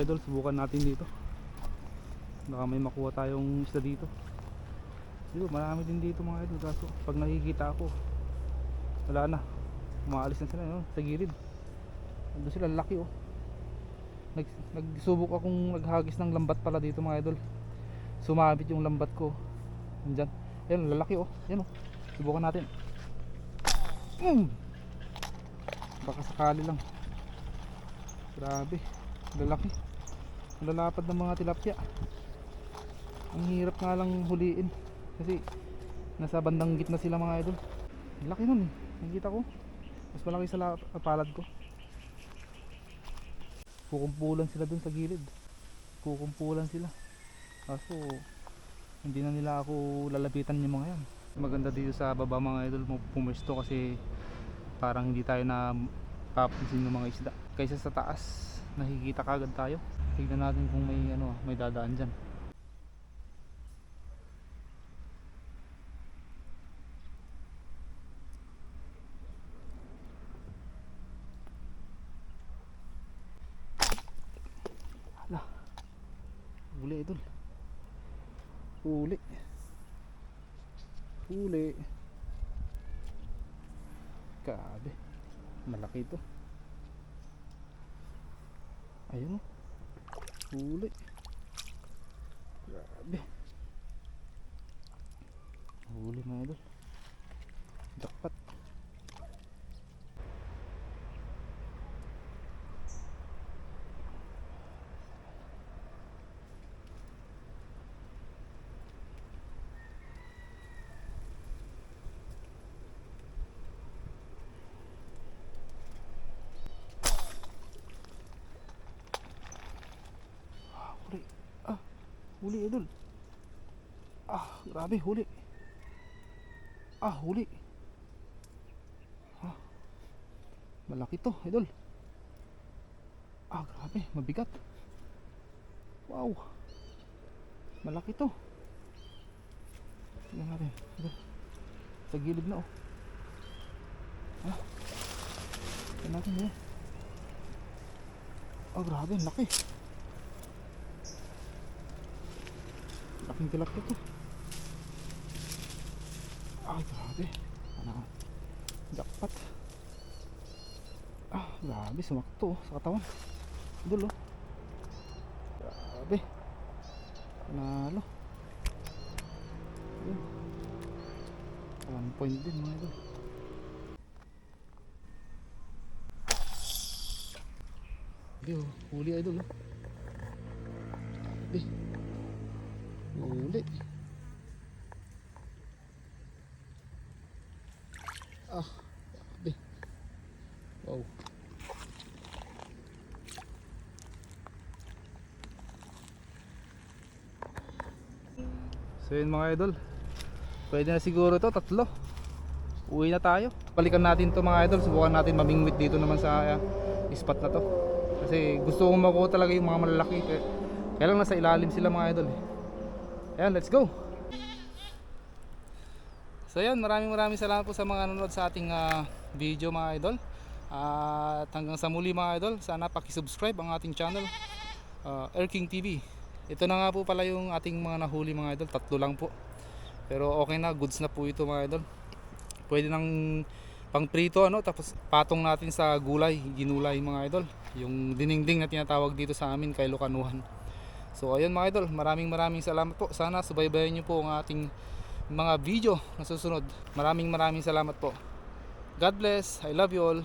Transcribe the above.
idol, subukan natin dito. Baka may makuha tayong isda dito. Dito, marami din dito mga idol. Kaso pag nakikita ako, wala na. Umaalis na sila yun, sa gilid. Ando sila, laki oh. Nagsubok akong naghagis ng lambat pala dito mga idol. Sumabit yung lambat ko. Andyan. Yan, lalaki oh. Yan oh. Subukan natin. Baka sakali lang. Grabe. Lalaki. Lalapad ng mga tilapia. Ang hirap nga lang huliin. Kasi nasa bandang gitna sila mga idol. Laki nun eh. Nakikita ko. Mas malaki sa palad ko. Kukumpulan sila dun sa gilid. Kukumpulan sila. Kaso hindi na nila ako lalapitan yung mga yan. Maganda dito sa baba mga idol mo pumuesto kasi parang hindi tayo na papansin ng mga isda. Kaysa sa taas, nakikita kagad tayo. Tignan natin kung may may dadaan diyan. Hala. Huli idol. Huli. Huli. Grabe. Malaki ito. Ayun. Huli. Grabe. Huli mga idol. Jackpot. Huli idol. Grabe huli. Huli. Malaki to idol. Grabe, mabigat. Wow. Malaki to. Tingnan natin. Sa gilid na oh. Tingnan natin eh. Grabe, laki. Laking tilapia to. Grabe. Jackpot. Grabe, sumakto oh, sa katawan. Idol oh. Grabe. Panalo. Ayun. 1 point din mga idol. Huli idol oh. Grabe. Huli. Grabe. Wow. So yun mga idol, pwede na siguro to, 3. Uwi na tayo. Balikan natin to mga idol. Subukan natin mamingwit dito naman sa spot na to. Kasi gusto kong makuha talaga yung mga malalaki. Kaya lang nasa ilalim sila mga idol eh. Ayan, let's go. So yan, maraming salamat po sa mga nanonood sa ating video mga idol. At hanggang sa muli mga idol, sana paki-subscribe ang ating channel, Erking TV. Ito na nga po pala yung ating mga nahuli mga idol, 3 lang po. Pero okay na, goods na po ito mga idol. Pwede nang pang prito tapos patong natin sa gulay, ginulay mga idol. Yung dinengdeng na tinatawag dito sa amin kay Locanuhan. So ayun mga idol, maraming salamat po. Sana subaybayan niyo po ang ating mga video na susunod. Maraming salamat po. God bless. I love you all.